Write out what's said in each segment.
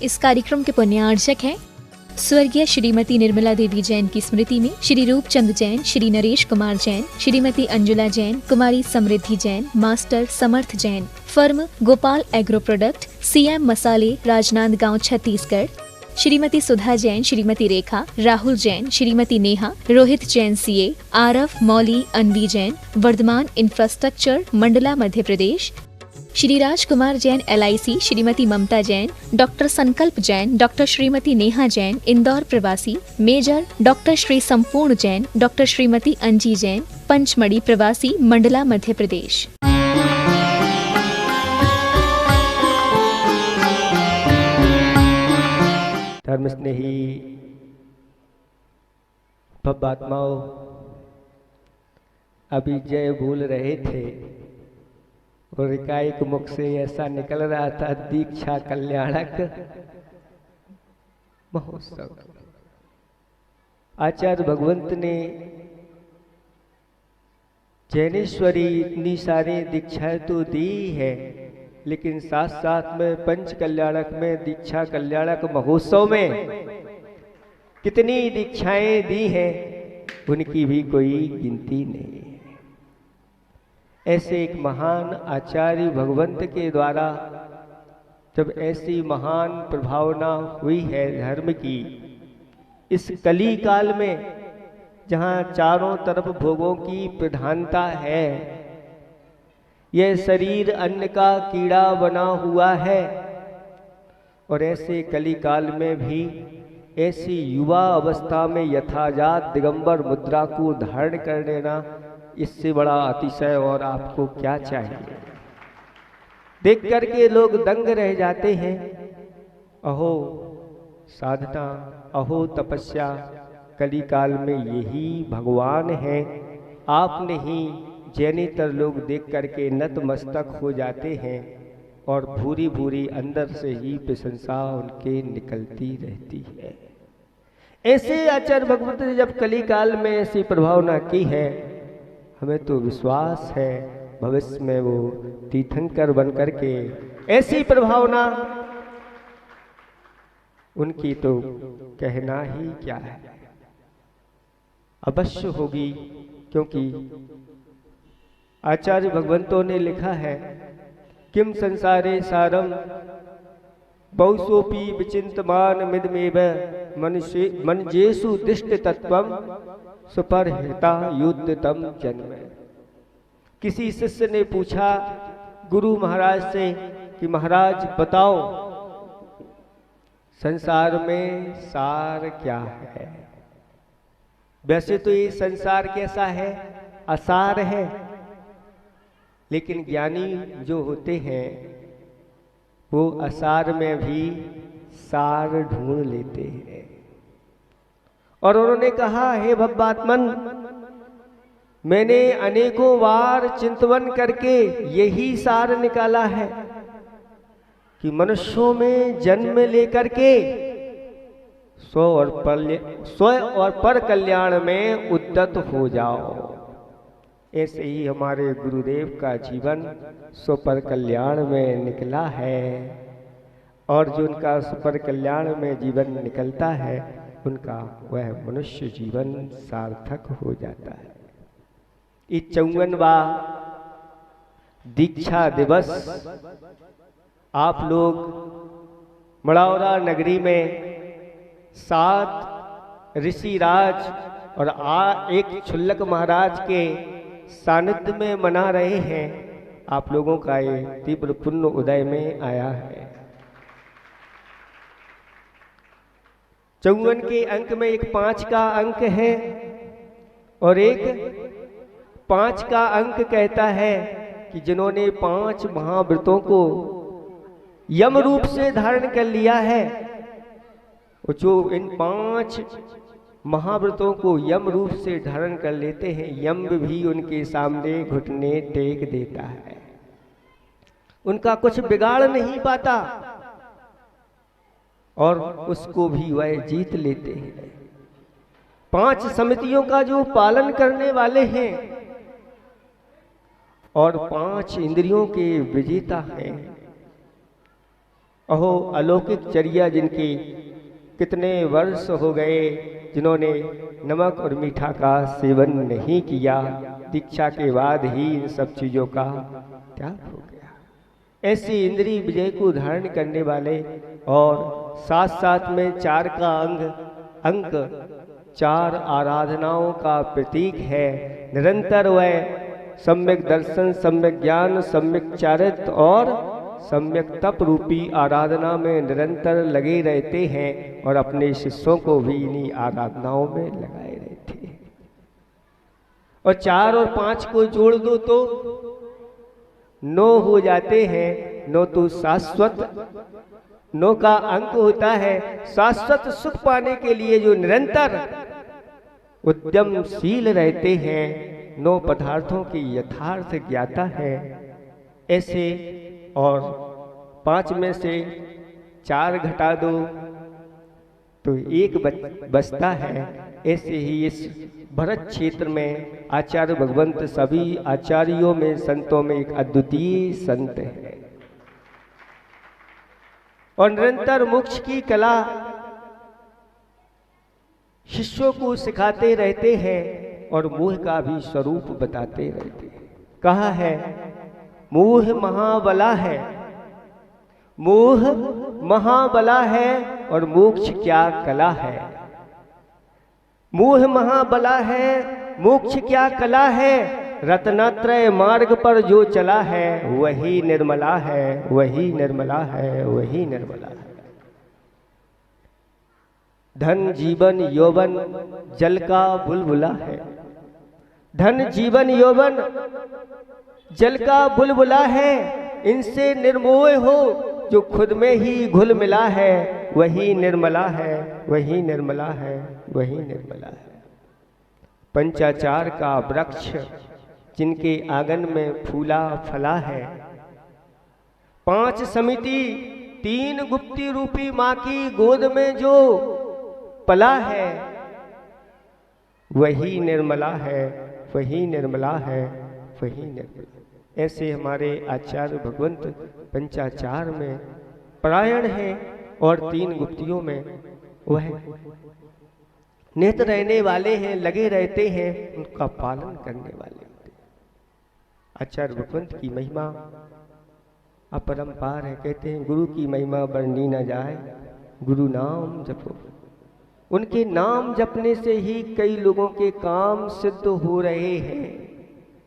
इस कार्यक्रम के पुण्यार्चक हैं स्वर्गीय श्रीमती निर्मला देवी जैन की स्मृति में Shri Roopchand Jain, Shri Naresh Kumar Jain, Shrimati Anjula Jain, Kumari Samriddhi Jain, master Samarth Jain, firm Gopal agro product, CM मसाले, Rajnandgaon, Chhattisgarh, Shrimati Sudha Jain, Shrimati Rekha, Rahul Jain, Shrimati Neha, Rohit Jain CA, Araf, Mauli, Anvi Jain, Vardhman infrastructure, Mandla, Madhya Pradesh, Shri Rajkumar Jain LIC, Shrimati Mamta Jain, doctor Sankalp Jain, doctor Shrimati Neha Jain, Indore प्रवासी, मेजर डॉक्टर श्री संपूर्ण जैन, डॉक्टर श्रीमती अंजी जैन, पंचमढ़ी प्रवासी, मंडला, मध्य प्रदेश। धर्म स्नेही भव्यात्माओं, अभी जय बोल रहे थे और एकाएक मुख से ऐसा निकल रहा था, दीक्षा कल्याणक महोत्सव। आचार्य भगवंत ने जैनेश्वरी इतनी सारी दीक्षाएं तो दी है, लेकिन साथ साथ में पंच कल्याणक में दीक्षा कल्याणक महोत्सव में कितनी दीक्षाएं दी हैं, उनकी भी कोई गिनती नहीं है। ऐसे एक महान आचार्य भगवंत के द्वारा जब ऐसी महान प्रभावना हुई है धर्म की, इस कली काल में जहाँ चारों तरफ भोगों की प्रधानता है, यह शरीर अन्न का कीड़ा बना हुआ है, और ऐसे कली काल में भी ऐसी युवा अवस्था में यथाजात दिगंबर मुद्रा को धारण कर लेना, इससे बड़ा अतिशय और आपको क्या चाहिए। देख करके लोग दंग रह जाते हैं। अहो साधना, अहो तपस्या, कली काल में यही भगवान है। आप नहीं, जैनेतर लोग देख करके नतमस्तक हो जाते हैं और भूरी भूरी अंदर से ही प्रशंसा उनके निकलती रहती है। ऐसे आचार्य भगवंत ने जब कली काल में ऐसी प्रभावना की है, हमें तो विश्वास है भविष्य में वो तीर्थंकर बन करके ऐसी प्रभावना उनकी तो कहना ही क्या है, अवश्य होगी। क्योंकि आचार्य भगवंतों ने लिखा है, किम संसारे सारम बहुसोपि विचिंतमान मिदमेव मनजेषु दिष्ट तत्वम सुपरहिता युद्धतम जन्म। किसी शिष्य ने पूछा गुरु महाराज से कि महाराज बताओ संसार में सार क्या है। वैसे तो ये संसार कैसा है, असार है, लेकिन ज्ञानी जो होते हैं वो असार में भी सार ढूंढ लेते हैं। और उन्होंने कहा, हे भव्यात्मन, मैंने अनेकों बार चिंतन करके यही सार निकाला है कि मनुष्यों में जन्म लेकर के स्व और पर कल्याण में उद्यत हो जाओ। ऐसे ही हमारे गुरुदेव का जीवन स्व पर कल्याण में निकला है, और जो उनका स्व पर कल्याण में जीवन निकलता है उनका वह मनुष्य जीवन सार्थक हो जाता है। ये 54वां दीक्षा दिवस आप लोग मड़ौरा नगरी में 7 ऋषिराज और एक क्षुल्लक महाराज के सानिध्य में मना रहे हैं। आप लोगों का ये तीव्र पुण्य उदय में आया है। 54 के अंक में एक 5 का अंक है और एक 5 का अंक कहता है कि जिन्होंने 5 महाव्रतों को यम रूप से धारण कर लिया है, वो जो इन 5 महाव्रतों को यम रूप से धारण कर लेते हैं, यम भी उनके सामने घुटने टेक देता है, उनका कुछ बिगाड़ नहीं पाता और उसको भी वह जीत लेते हैं। 5 समितियों का जो पालन करने वाले हैं और 5 इंद्रियों के विजेता हैं, अहो अलौकिक चर्या जिनकी, कितने वर्ष हो गए जिन्होंने नमक और मीठा का सेवन नहीं किया, दीक्षा के बाद ही इन सब चीज़ों का त्याग हो गया। ऐसी इंद्रिय विजय को धारण करने वाले और साथ साथ में 4 का अंक 4 आराधनाओं का प्रतीक है। निरंतर वह सम्यक दर्शन, सम्यक ज्ञान, सम्यक चारित्र और सम्यक तप रूपी आराधना में निरंतर लगे रहते हैं और अपने शिष्यों को भी इन्हीं आराधनाओं में लगाए रहते हैं। और 4 और 5 को जोड़ दो तो 9 हो जाते हैं। 9 तो शाश्वत, 9 का अंक होता है शाश्वत सुख पाने के लिए जो निरंतर उद्यमशील रहते हैं, 9 पदार्थों की यथार्थ ज्ञाता है ऐसे। और 5 में से 4 घटा दो तो 1 बचता है। ऐसे ही इस भरत क्षेत्र में आचार्य भगवंत सभी आचार्यों में, संतों में एक अद्वितीय संत है और निरंतर मोक्ष की कला शिष्यों को सिखाते रहते हैं और मोह का भी स्वरूप बताते रहते हैं। कहा है मोह महाबला है, मोह महाबला है और मोक्ष क्या कला है। मोह महाबला है, मोक्ष क्या कला है। रत्नत्रय मार्ग पर जो चला है वही निर्मला है, वही निर्मला है, वही निर्मला है। धन जीवन यौवन जल का बुलबुला है, धन जीवन यौवन जल का बुलबुला है। इनसे निर्मोह हो जो खुद में ही घुल मिला है, वही निर्मला है, वही निर्मला है, वही निर्मला है। पंचाचार का वृक्ष जिनके आंगन में फूला फला है, 5 समिति 3 गुप्ती रूपी माँ की गोद में जो पला है, वही निर्मला है, वही निर्मला है, वही निर्मला। ऐसे हमारे आचार्य भगवंत पंचाचार में परायण है और 3 गुप्तियों में वह नेत्र रहने वाले हैं, लगे रहते हैं, उनका पालन करने वाले होते हैं। आचार्य भगवंत की महिमा अपरंपार है। कहते हैं गुरु की महिमा वर्णी न जाए, गुरु नाम जपो। उनके नाम जपने से ही कई लोगों के काम सिद्ध हो रहे हैं।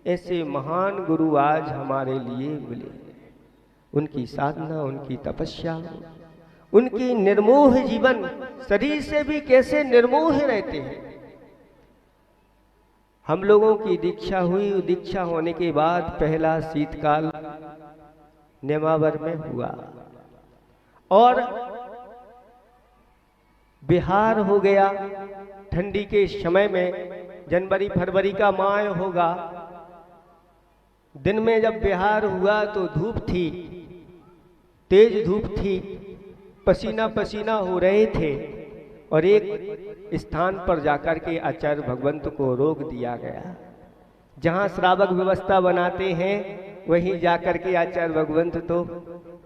ऐसे महान गुरु आज हमारे लिए मिले। उनकी साधना, उनकी तपस्या, उनकी निर्मोह जीवन, शरीर से भी कैसे निर्मोह रहते हैं। हम लोगों की दीक्षा हुई, दीक्षा होने के बाद पहला शीतकाल नेमावर में हुआ और बिहार हो गया। ठंडी के समय में जनवरी फरवरी का माह होगा। दिन में जब बिहार हुआ तो धूप थी, तेज धूप थी, पसीना पसीना हो रहे थे और एक स्थान पर जाकर के आचार्य भगवंत को रोक दिया गया। जहाँ श्रावक व्यवस्था बनाते हैं वहीं जाकर के आचार्य भगवंत तो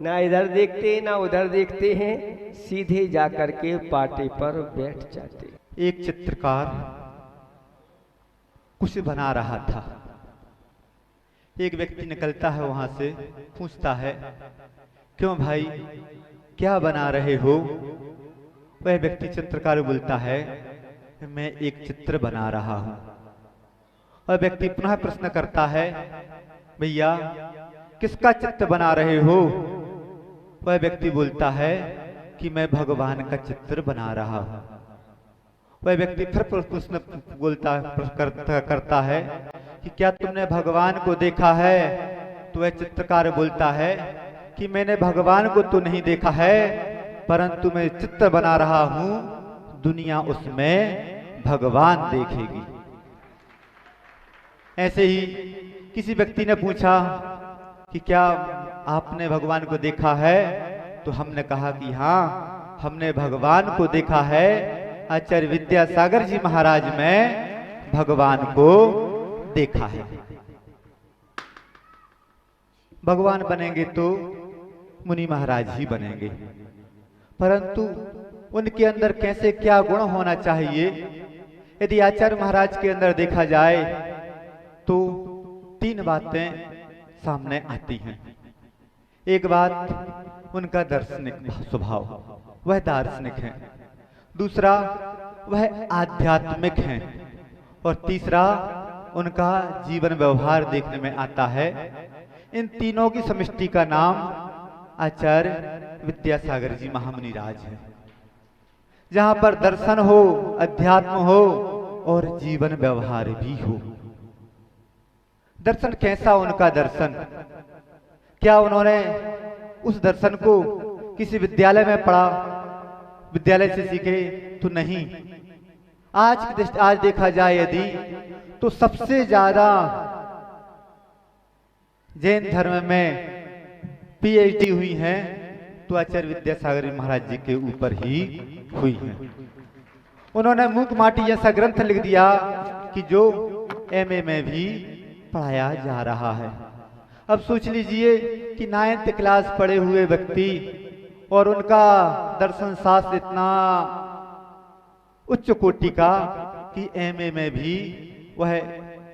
ना इधर देखते ना उधर देखते हैं, सीधे जाकर के पाटे पर बैठ जाते। एक चित्रकार कुछ बना रहा था। एक व्यक्ति निकलता है वहां से, पूछता है क्यों भाई क्या बना रहे हो। वह व्यक्ति चित्रकार बोलता है मैं एक चित्र बना रहा हूं। वह व्यक्ति पुनः प्रश्न करता है भैया किसका चित्र बना रहे हो। वह व्यक्ति बोलता है कि मैं भगवान का चित्र बना रहा हूं। वह व्यक्ति फिर प्रश्न करता है कि क्या तुमने भगवान को देखा है। तो वह चित्रकार बोलता है कि मैंने भगवान को तो नहीं देखा है, परंतु मैं चित्र बना रहा हूं, दुनिया उसमें भगवान देखेगी। ऐसे ही किसी व्यक्ति ने पूछा कि क्या आपने भगवान को देखा है। तो हमने कहा कि हाँ, हमने भगवान को देखा है। आचार्य विद्यासागर जी महाराज में भगवान को देखा है। भगवान बनेंगे तो मुनि महाराज ही बनेंगे। परंतु उनके अंदर कैसे क्या गुण होना चाहिए, यदि आचार्य महाराज के अंदर देखा जाए तो 3 बातें सामने आती हैं। एक बात उनका दार्शनिक स्वभाव, वह दार्शनिक है। दूसरा वह आध्यात्मिक है। और तीसरा उनका जीवन व्यवहार देखने में आता है। इन तीनों की समष्टि का नाम आचार्य विद्यासागर जी महामुनि राज है। जहां पर दर्शन हो, अध्यात्म हो और जीवन व्यवहार भी हो। दर्शन कैसा उनका दर्शन, क्या उन्होंने उस दर्शन को किसी विद्यालय में पढ़ा, विद्यालय से सीखे? तो नहीं। आज देखा जाए यदि तो सबसे ज्यादा जैन धर्म में पीएचडी हुई है तो आचार्य विद्यासागर महाराज जी के ऊपर ही हुई है। उन्होंने मूक माटी जैसा ग्रंथ लिख दिया कि जो एमए में भी पढ़ाया जा रहा है। अब सोच लीजिए कि 9th क्लास पढ़े हुए व्यक्ति और उनका दर्शन शास्त्र इतना उच्च कोटि का कि एमए में भी वह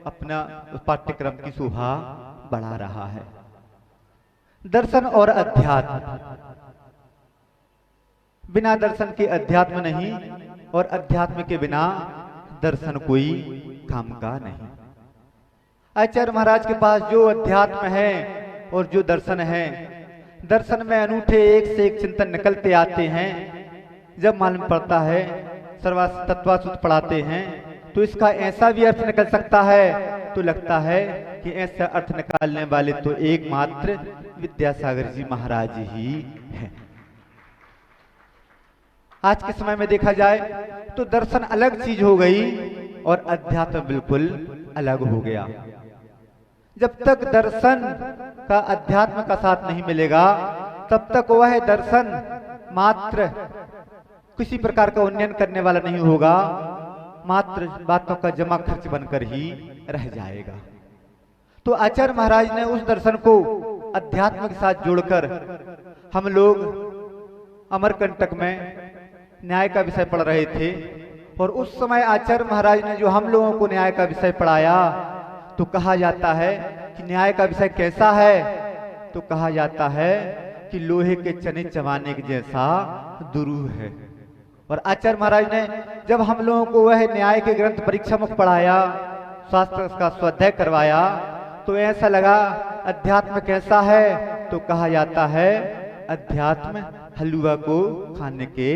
अपना पाठ्यक्रम की शोभा बढ़ा रहा है। दर्शन और अध्यात्म, बिना दर्शन के अध्यात्म नहीं और अध्यात्म के बिना दर्शन कोई काम का नहीं। आचार्य महाराज के पास जो अध्यात्म है और जो दर्शन है, दर्शन में अनूठे एक से एक चिंतन निकलते आते हैं। जब मालूम पड़ता है, सर्वास तत्वासुत पढ़ाते हैं तो इसका ऐसा भी अर्थ निकल सकता है तो लगता है कि ऐसा अर्थ निकालने वाले तो एकमात्र विद्यासागर जी महाराज ही हैं। आज के समय में देखा जाए तो दर्शन अलग चीज हो गई और अध्यात्म बिल्कुल अलग हो गया। जब तक दर्शन का अध्यात्म का साथ नहीं मिलेगा तब तक वह दर्शन मात्र किसी प्रकार का उन्नयन करने वाला नहीं होगा, मात्र बातों का जमा खर्च बनकर ही रह जाएगा। तो आचार्य महाराज ने उस दर्शन को अध्यात्म के साथ जोड़कर, हम लोग अमरकंटक में न्याय का विषय पढ़ रहे थे और उस समय आचार्य महाराज ने जो हम लोगों को न्याय का विषय पढ़ाया तो कहा जाता है कि न्याय का विषय कैसा है, तो कहा जाता है कि लोहे के चने चबाने के जैसा दुरूह है। और आचार्य महाराज ने जब हम लोगों को वह न्याय के ग्रंथ परीक्षा मुख पढ़ाया, शास्त्र का स्वाध्याय करवाया, तो ऐसा लगा अध्यात्म कैसा है, तो कहा जाता है अध्यात्म हलवा को खाने के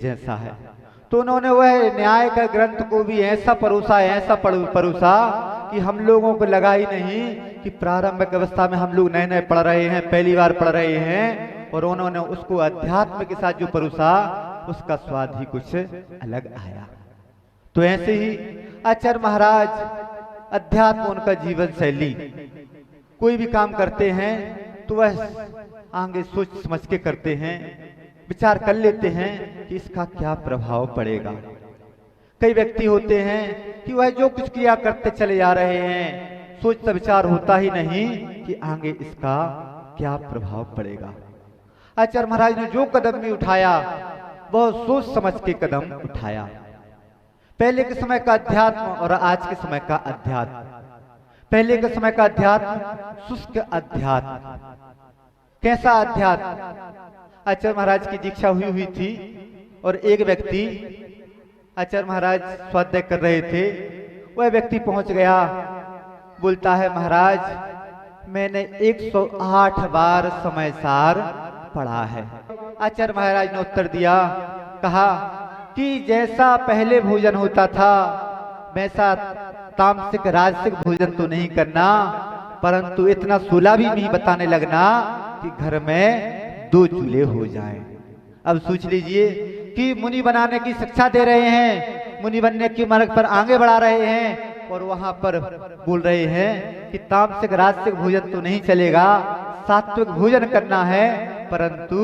जैसा है। तो उन्होंने वह न्याय का ग्रंथ को भी ऐसा परोसा कि हम लोगों को लगा ही नहीं कि प्रारंभिक अवस्था में हम लोग नए नए पढ़ रहे हैं, पहली बार पढ़ रहे हैं, और उन्होंने उसको अध्यात्म के साथ जो परोसा उसका स्वाद ही कुछ अलग आया। तो ऐसे ही आचार्य महाराज, अध्यात्म उनका जीवन शैली, कोई भी काम करते हैं तो वह आगे सोच समझ के करते हैं, विचार कर लेते हैं कि इसका क्या प्रभाव पड़ेगा। कई व्यक्ति होते हैं कि वह जो कुछ क्रिया करते चले जा रहे हैं, सोचता विचार होता ही नहीं कि आगे इसका क्या प्रभाव पड़ेगा। आचार्य महाराज ने जो कदम भी उठाया बहुत सोच समझ के कदम उठाया। पहले के समय का अध्यात्म और आज के समय का अध्यात्म, पहले के समय का अध्यात्म शुष्क अध्यात्म। कैसा अध्यात्म? आचार्य महाराज की दीक्षा हुई थी और एक व्यक्ति, आचार्य महाराज स्वाध्याय कर रहे थे, वह व्यक्ति पहुंच गया, बोलता है महाराज मैंने 108 बार समय सार पढ़ा है। आचार्य महाराज ने उत्तर दिया, कहा कि जैसा पहले भोजन होता था वैसा तामसिक राजसिक भोजन तो नहीं करना, परंतु इतना सुलह भी नहीं बताने लगना कि घर में 2 चूल्हे हो जाएं। अब सोच लीजिए कि मुनि बनाने की शिक्षा दे रहे हैं, मुनि बनने की मार्ग पर आगे बढ़ा रहे हैं, और वहां पर बोल रहे हैं कि तामसिक राजसिक भोजन तो नहीं चलेगा, सात्विक भोजन करना है, परंतु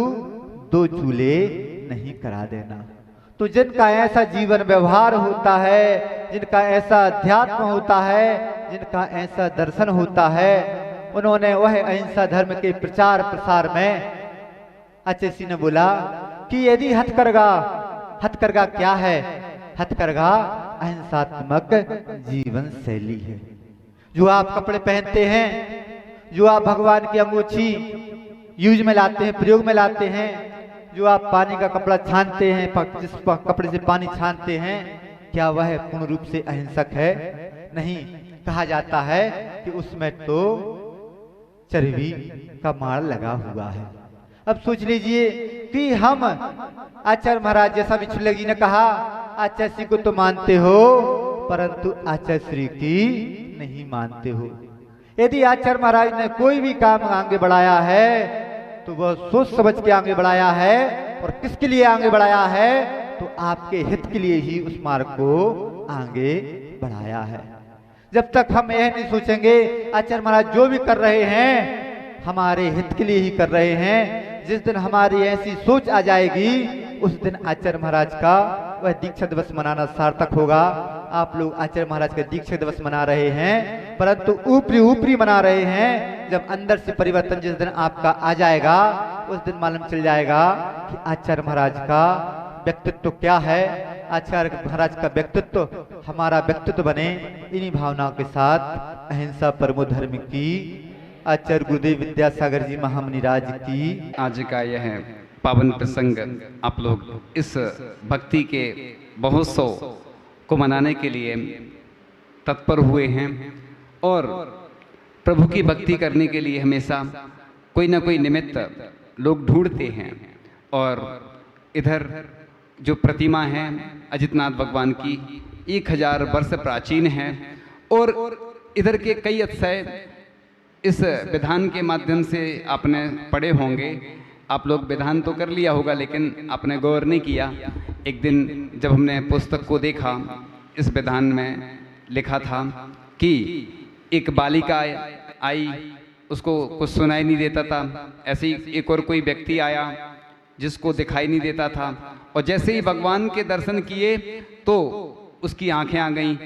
2 चूल्हे नहीं करा देना। तो जिनका ऐसा जीवन व्यवहार होता है, जिनका ऐसा अध्यात्म होता है, जिनका ऐसा दर्शन होता है, उन्होंने वह अहिंसा धर्म के प्रचार प्रसार में आचार्य ने बोला कि यदि हथकरघा, हथकरघा क्या है? हथकरघा अहिंसात्मक जीवन शैली है। जो आप कपड़े पहनते हैं, जो आप भगवान की अंगूठी यूज में लाते हैं, प्रयोग में लाते हैं, जो आप पानी का कपड़ा छानते हैं, जिस कपड़े से पानी छानते हैं, क्या वह पूर्ण रूप से अहिंसक है? नहीं। कहा जाता है कि उसमें तो चर्बी का मार लगा हुआ है। अब सोच लीजिए कि हम आचार्य महाराज, जैसा बिछुले जी ने कहा, आचार्य श्री को तो मानते हो परंतु आचार्य श्री की नहीं मानते हो। यदि आचार्य महाराज ने कोई भी काम आगे बढ़ाया है तो वह सोच समझ के आगे बढ़ाया है, और किसके लिए आगे बढ़ाया है? तो आपके हित के लिए ही उस मार्ग को आगे बढ़ाया है। जब तक हम यह नहीं सोचेंगे आचार्य महाराज जो भी कर रहे हैं हमारे हित के लिए ही कर रहे हैं, जिस दिन हमारी ऐसी सोच आ जाएगी उस दिन आचार्य महाराज का वह दीक्षा दिवस मनाना सार्थक होगा। आप लोग आचार्य महाराज का दीक्षा दिवस मना रहे हैं, परंतु ऊपरी ऊपरी मना रहे हैं। जब अंदर से परिवर्तन जिस दिन आपका आ जाएगा उस दिन मालूम चल जाएगा कि आचार्य महाराज का व्यक्तित्व क्या है। आचार्य महाराज का व्यक्तित्व हमारा व्यक्तित्व बने, इन्हीं भावनाओं के साथ अहिंसा परमो धर्म की आचार्य गुरुदेव विद्यासागर जी महामुनि राज की आज का यह पावन प्रसंग आप लोग इस भक्ति के महोत्सव को मनाने के लिए तत्पर हुए हैं, और प्रभु की भक्ति करने के लिए हमेशा कोई ना कोई निमित्त लोग ढूंढते हैं। और इधर जो प्रतिमा है अजितनाथ भगवान की 1000 वर्ष प्राचीन है, और इधर के कई अध्याय इस विधान के माध्यम से आपने पढ़े होंगे। आप लोग विधान तो कर लिया होगा लेकिन आपने गौर नहीं किया। एक दिन जब हमने पुस्तक को देखा, इस विधान में लिखा था कि एक बालिका आई, उसको कुछ सुनाई नहीं देता था। ऐसे ही एक और कोई व्यक्ति आया जिसको दिखाई नहीं देता था, और जैसे ही भगवान के दर्शन किए तो उसकी आंखें आ गईं।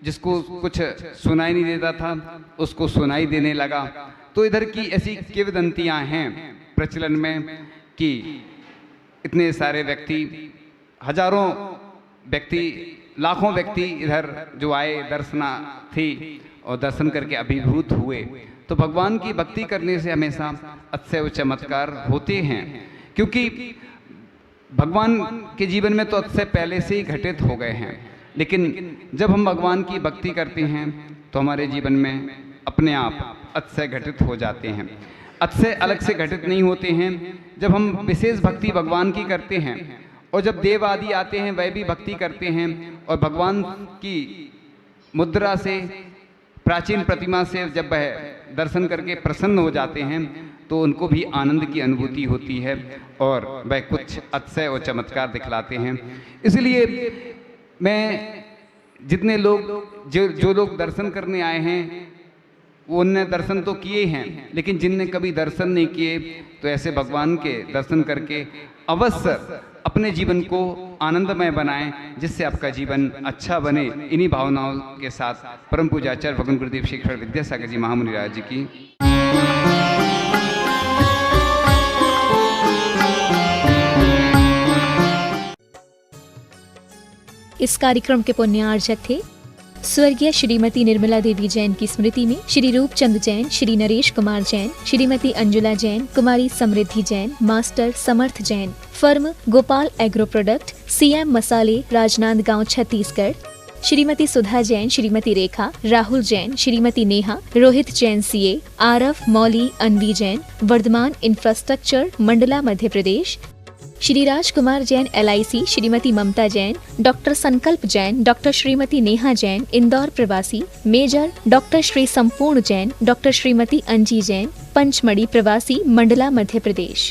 जिसको कुछ सुनाई नहीं देता था उसको सुनाई देने लगा। तो इधर की ऐसी किंवदंतियां हैं प्रचलन में कि इतने सारे व्यक्ति, हजारों व्यक्ति, लाखों व्यक्ति इधर जो आए दर्शनार्थी और दर्शन करके अभिभूत हुए। तो भगवान की भक्ति करने से हमेशा अतिशय चमत्कार होते हैं, क्योंकि भगवान के जीवन में तो अतिशय पहले से ही घटित हो गए हैं, लेकिन जब हम भगवान की भक्ति करते हैं तो हमारे जीवन में अपने आप अतिशय घटित हो जाते हैं। अतिशय अलग से घटित नहीं होते हैं। जब हम विशेष भक्ति भगवान की करते हैं और जब देव आदि आते हैं वह भी भक्ति करते हैं, और भगवान की मुद्रा से, प्राचीन प्रतिमा से जब वह दर्शन करके प्रसन्न हो जाते हैं तो उनको भी आनंद की अनुभूति होती है, और वह कुछ अतिशय और चमत्कार दिखलाते हैं। इसलिए मैं जितने लोग जो लोग दर्शन करने आए हैं वो उनने दर्शन तो किए हैं, लेकिन जिनने कभी दर्शन नहीं किए तो ऐसे भगवान के दर्शन करके अवश्य अपने जीवन को आनंदमय बनाएं, जिससे आपका जीवन अच्छा बने। इन्हीं भावनाओं के साथ परम पूज्याचार्य भगवान गुरुदेव श्री विद्यासागर जी महामुनि राज जी की इस कार्यक्रम के पुण्यार्चक थे स्वर्गीय श्रीमती निर्मला देवी जैन की स्मृति में Shri Roopchand Jain, Shri Naresh Kumar Jain, Shrimati Anjula Jain, Kumari Samriddhi Jain, master Samarth Jain, firm Gopal agro product, CM मसाले, Rajnandgaon, Chhattisgarh, Shrimati Sudha Jain, Shrimati Rekha, Rahul Jain, Shrimati Neha, Rohit Jain CA, Araf, Mauli, Anvi Jain, Vardhman infrastructure, Mandla, Madhya Pradesh, Shri Rajkumar Jain LIC, Shrimati Mamta Jain, doctor Sankalp Jain, doctor Shrimati Neha Jain, Indore प्रवासी, मेजर डॉक्टर श्री संपूर्ण जैन, डॉक्टर श्रीमती अंजी जैन, पंचमढ़ी प्रवासी, मंडला, मध्य प्रदेश।